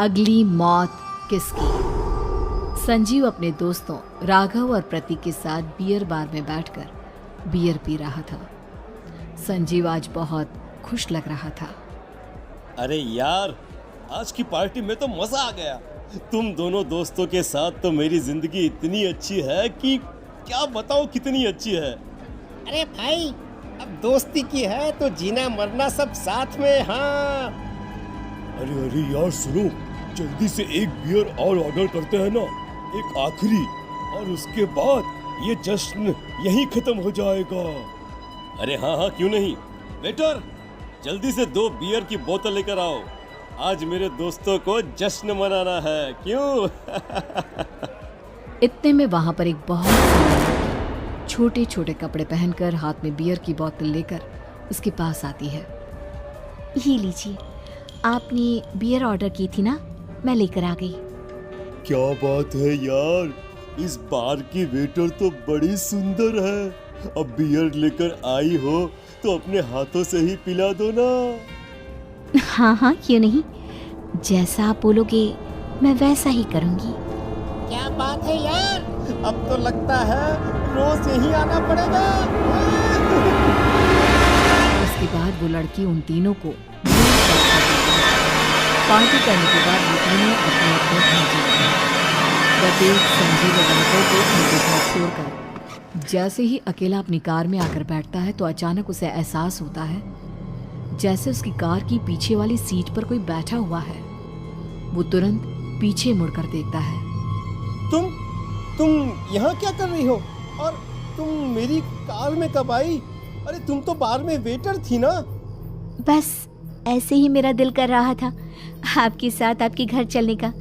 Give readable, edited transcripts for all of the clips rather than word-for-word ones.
अगली मौत किसकी। संजीव अपने दोस्तों राघव और प्रतीक के साथ बियर बार में बैठकर बियर पी रहा था। संजीव आज बहुत खुश लग रहा था। अरे यार, आज की पार्टी में तो मजा आ गया। तुम दोनों दोस्तों के साथ तो मेरी जिंदगी इतनी अच्छी है कि क्या बताओ कितनी अच्छी है। अरे भाई, अब दोस्ती की है तो जीना मरना सब साथ में। हाँ अरे अरे यार सुनो, जल्दी से एक बियर और ऑर्डर करते हैं ना, एक आखिरी, और उसके बाद ये जश्न यहीं खत्म हो जाएगा। अरे हाँ हाँ, क्यों नहीं। वेटर, जल्दी से 2 बियर की बोतल लेकर आओ। आज मेरे दोस्तों को जश्न मनाना है, क्यों? इतने में वहां पर एक बहुत छोटे छोटे कपड़े पहनकर हाथ में बियर की बोतल लेकर उसके पास आती है। ये लीजिए, आपने बियर ऑर्डर की थी ना, मैं लेकर आ गई। क्या बात है यार, इस बार की वेटर तो बड़ी सुंदर है। अब बियर लेकर आई हो तो अपने हाथों से ही पिला दो ना। हाँ हाँ, क्यों नहीं, जैसा आप बोलोगे मैं वैसा ही करूँगी। क्या बात है यार, अब तो लगता है रोज यहीं आना पड़ेगा। उसके बाद वो लड़की उन तीनों को पार्टी करने के बाद वो तीनों अपने अपने घर जाते हैं। प्रतीक संजीव और राघव को उनके घर छोड़कर जैसे ही अकेला अपनी कार में आकर बैठता है तो अचानक उसे एहसास होता है जैसे उसकी कार की पीछे वाली सीट पर कोई बैठा हुआ है। वो तुरंत पीछे मुड़कर देखता है। तुम यहाँ क्या कर रही हो, और तुम मेरी कार में कब आई? अरे तुम तो बार में वेटर थी ना। बस ऐसे ही मेरा दिल कर रहा था आपके साथ आपके घर चलने का,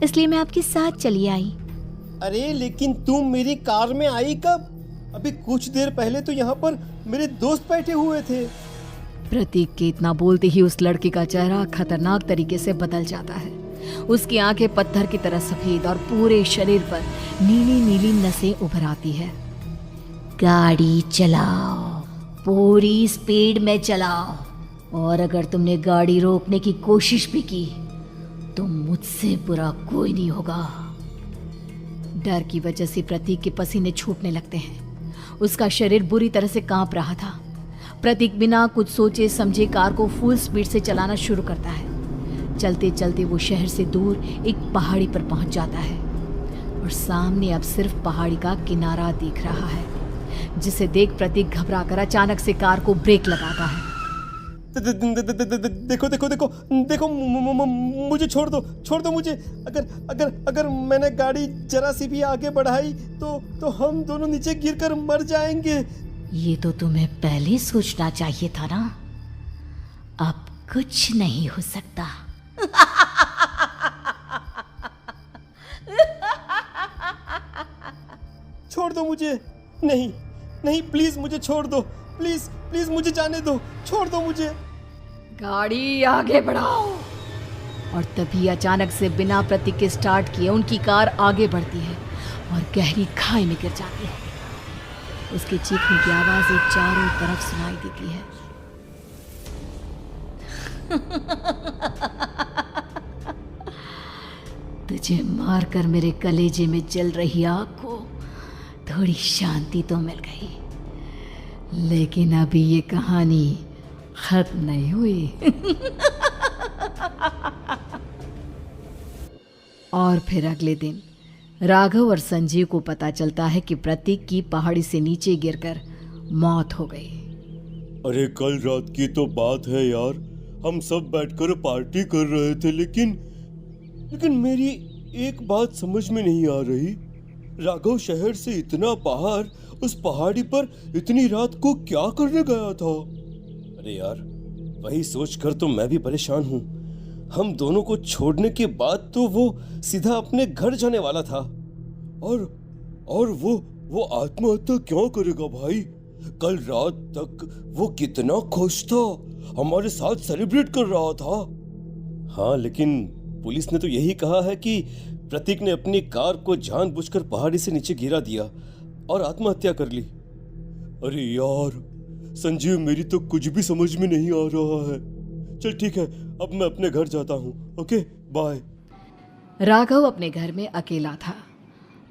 इसलिए मैं आपके साथ चली आई। अरे लेकिन तुम मेरी कार में आई कब? अभी कुछ देर पहले तो यहाँ पर मेरे दोस्त बैठे हुए थे। प्रतीक के इतना बोलते ही उस लड़के का चेहरा खतरनाक तरीके से बदल जाता है। उसकी आंखें पत्थर की तरह सफेद और पूरे शरीर पर नीली नीली नसें उभर आती है। गाड़ी चलाओ, पूरी स्पीड में चलाओ, और अगर तुमने गाड़ी रोकने की कोशिश भी की तो मुझसे बुरा कोई नहीं होगा। डर की वजह से प्रतीक के पसीने छूटने लगते हैं। उसका शरीर बुरी तरह से कांप रहा था। प्रतीक बिना कुछ सोचे समझे कार को फुल स्पीड से चलाना शुरू करता है। चलते चलते वो शहर से दूर एक पहाड़ी पर पहुंच जाता है और सामने अब सिर्फ पहाड़ी का किनारा दिख रहा है, जिसे देख प्रतीक घबराकर अचानक से कार को ब्रेक लगाता है। देखो देखो देखो देखो, मुझे छोड़ दो मुझे। अगर मैंने गाड़ी जरा सी भी आगे बढ़ाई तो हम दोनों नीचे गिरकर मर जाएंगे। ये तो तुम्हें पहले सोचना चाहिए था ना। अब कुछ नहीं हो सकता। छोड़ दो मुझे। नहीं प्लीज मुझे छोड़ दो। प्लीज मुझे जाने दो। छोड़ दो मुझे। गाड़ी आगे बढ़ाओ। और तभी अचानक से बिना प्रतीक के स्टार्ट किए उनकी कार आगे बढ़ती है और गहरी खाई में गिर जाती है। उसके चीखने की आवाज़ें चारों तरफ सुनाई देती है। तुझे मारकर मेरे कलेजे में जल रही आग को थोड़ी शांति तो मिल गई, लेकिन अभी ये कहानी खत्म नहीं हुई। और फिर अगले दिन राघव और संजीव को पता चलता है कि प्रतीक की पहाड़ी से नीचे गिरकर मौत हो गई। अरे कल रात की तो बात है यार, हम सब बैठकर पार्टी कर रहे थे, लेकिन मेरी एक बात समझ में नहीं आ रही। राघव शहर से इतना बाहर उस पहाड़ी पर इतनी रात को क्या करने गया था? अरे यार, वही सोचकर तो मैं भी परेशान हूँ। हम दोनों को छोड़ने के बाद तो वो सीधा अपने घर जाने वाला था, और वो आत्महत्या क्यों करेगा भाई? कल रात तक वो कितना खुश था, हमारे साथ सेलिब्रेट कर रहा था। हाँ, लेकिन पुलिस ने तो यही कहा है कि प्रतीक ने अपनी कार को जानबूझकर पहाड़ी से नीचे गिरा दिया और आत्महत्या कर ली। अरे यार संजीव, मेरी तो कुछ भी समझ में नहीं आ रहा है। चल ठीक है, अब मैं अपने घर जाता हूँ। Okay, bye. राघव अपने घर में अकेला था।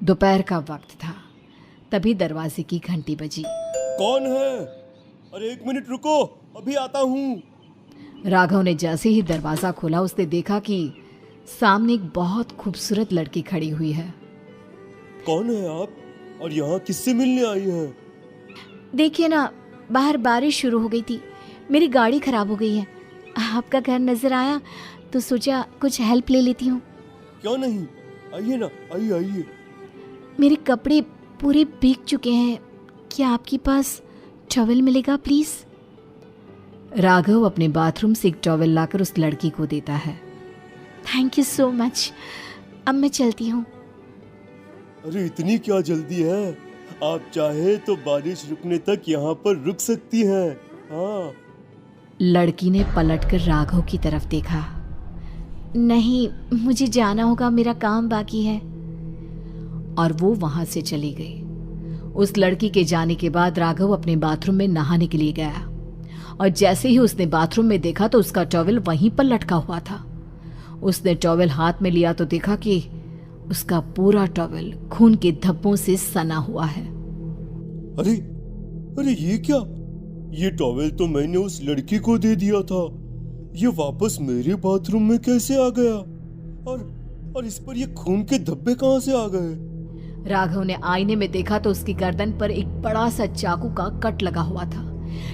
दोपहर का वक्त था। तभी दरवाजे की घंटी बजी। कौन है? अरे 1 मिनट रुको, अभी आता हूँ। राघव ने जैसे ही दरवाजा खोला उसने देखा कि सामने एक बहुत खूबसूरत लड़की खड़ी हुई है। कौन है आप और यहाँ किससे मिलने आई हैं? देखिए ना, बाहर बारिश शुरू हो गई थी, मेरी गाड़ी खराब हो गई है। आपका घर नजर आया तो सोचा कुछ हेल्प ले लेती हूँ। क्यों नहीं, आइए ना, आइए आइए। मेरे कपड़े पूरे भीग चुके हैं, क्या आपके पास टॉवल मिलेगा प्लीज? राघव अपने बाथरूम से एक टॉवल लाकर उस लड़की को देता है। थैंक यू सो मच, अब मैं चलती हूँ। अरे इतनी क्या जल्दी है? आप चाहे तो बारिश रुकने तक यहाँ पर रुक सकती हैं। हाँ। लड़की ने पलटकर राघव की तरफ देखा। नहीं, मुझे जाना होगा, मेरा काम बाकी है। और वो वहां से चली गई। उस लड़की के जाने के बाद राघव अपने बाथरूम में नहाने के लिए गया और जैसे ही उसने बाथरूम में देखा तो उसका टॉवल वहीं पर लटका हुआ था। उसने टॉवल हाथ में लिया तो देखा कि उसका पूरा टॉवल खून के धब्बों से सना हुआ है। अरे अरे ये क्या? ये टॉवल तो मैंने उस लड़की को दे दिया था। ये वापस मेरे बाथरूम में कैसे आ गया? और इस पर ये खून के धब्बे कहां से आ गए? राघव ने आईने में देखा तो उसकी गर्दन पर एक बड़ा सा चाकू का कट लगा हुआ था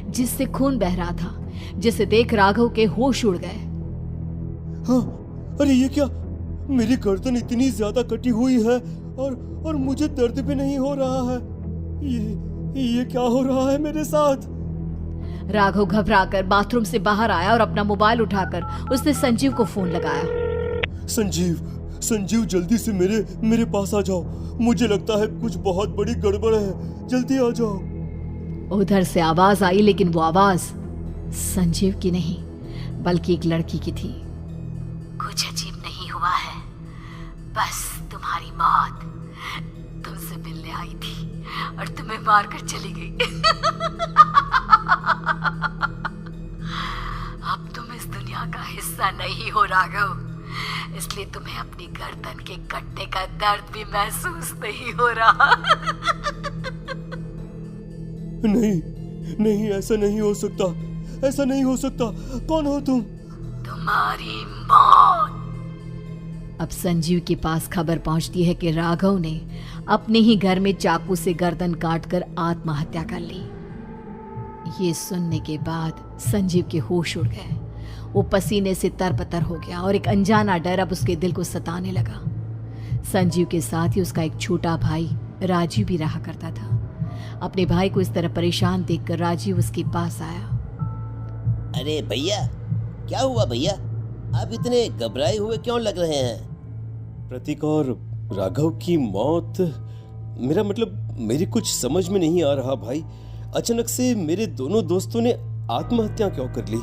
जिससे खून बह रहा था, जिसे देख राघव के होश उड़ गए। हाँ, अरे ये क्या? मेरी गर्दन इतनी ज्यादा कटी हुई है और मुझे दर्द भी नहीं हो रहा है। ये क्या हो रहा है मेरे साथ? राघव घबराकर बाथरूम से बाहर आया और अपना मोबाइल उठाकर उसने संजीव को फोन लगाया। संजीव जल्दी से मेरे पास आ जाओ। मुझे लगता है कुछ बहुत बड़ी गड़बड़ है, जल्दी आ जाओ। उधर से आवाज आई, लेकिन वो आवाज संजीव की नहीं बल्कि एक लड़की की थी। कुछ अजीब नहीं हुआ है, बस तुम्हारी मौत तुमसे मिलने आई थी और तुम्हें मारकर चली गई। अब तुम इस दुनिया का हिस्सा नहीं हो राघव, इसलिए तुम्हें अपनी गर्दन के कटने का दर्द भी महसूस नहीं हो रहा। नहीं, ऐसा नहीं हो सकता, ऐसा नहीं हो सकता। कौन हो तुम? तुम्हारी मौत। अब संजीव के पास खबर पहुंचती है कि राघव ने अपने ही घर में चाकू से गर्दन काटकर आत्महत्या कर ली। ये सुनने के बाद संजीव के होश उड़ गए। वो पसीने से तरबतर हो गया और एक अनजाना डर अब उसके दिल को सताने लगा। संजीव के साथ ही उसका एक छोटा भाई राजीव भी रहा करता था। अपने भाई को इस तरह परेशान देखकर राजीव उसके पास आया। अरे भैया, क्या हुआ भैया? आप इतने घबराए हुए क्यों लग रहे हैं? प्रतीक और राघव की मौत, मेरा मतलब मेरी कुछ समझ में नहीं आ रहा भाई। अचानक से मेरे दोनों दोस्तों ने आत्महत्या क्यों कर ली?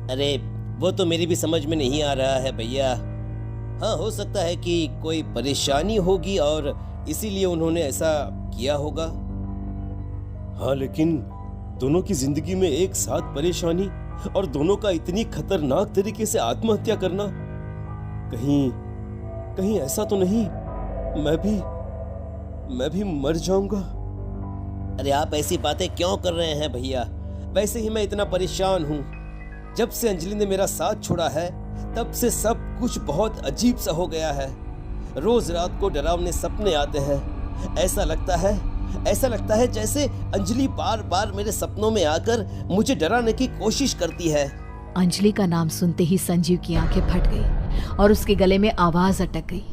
अरे वो तो मेरी भी समझ में नहीं आ रहा है भैया। हाँ, हो सकता है कि कोई परेशानी होगी और इसीलिए उन्होंने ऐसा किया होगा। हाँ, लेकिन दोनों की जिंदगी में एक साथ परेशानी और दोनों का इतनी खतरनाक तरीके से आत्महत्या करना, कहीं ऐसा तो नहीं मैं भी मर जाऊंगा? अरे आप ऐसी बातें क्यों कर रहे हैं भैया? वैसे ही मैं इतना परेशान हूँ। जब से अंजलि ने मेरा साथ छोड़ा है तब से सब कुछ बहुत अजीब सा हो गया है। रोज रात को डरावने सपने आते हैं। ऐसा लगता है जैसे अंजलि बार बार मेरे सपनों में आकर मुझे डराने की कोशिश करती है। अंजलि का नाम सुनते ही संजीव की आंखें फट गई और उसके गले में आवाज अटक गई।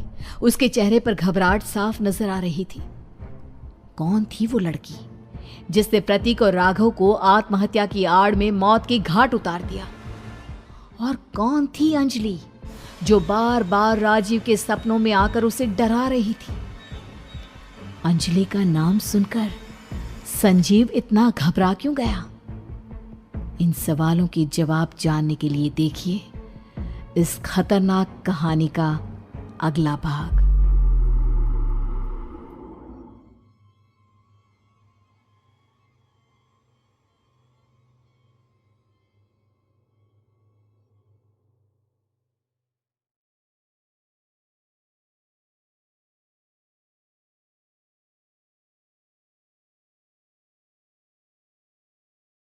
उसके चेहरे पर घबराहट साफ नजर आ रही थी। कौन थी वो लड़की जिसने प्रतीक और राघव को आत्महत्या की आड़ में मौत के घाट उतार दिया? और कौन थी अंजलि जो बार बार राजीव के सपनों में आकर उसे डरा रही थी? अंजलि का नाम सुनकर संजीव इतना घबरा क्यों गया? इन सवालों के जवाब जानने के लिए देखिए इस खतरनाक कहानी का अगला भाग।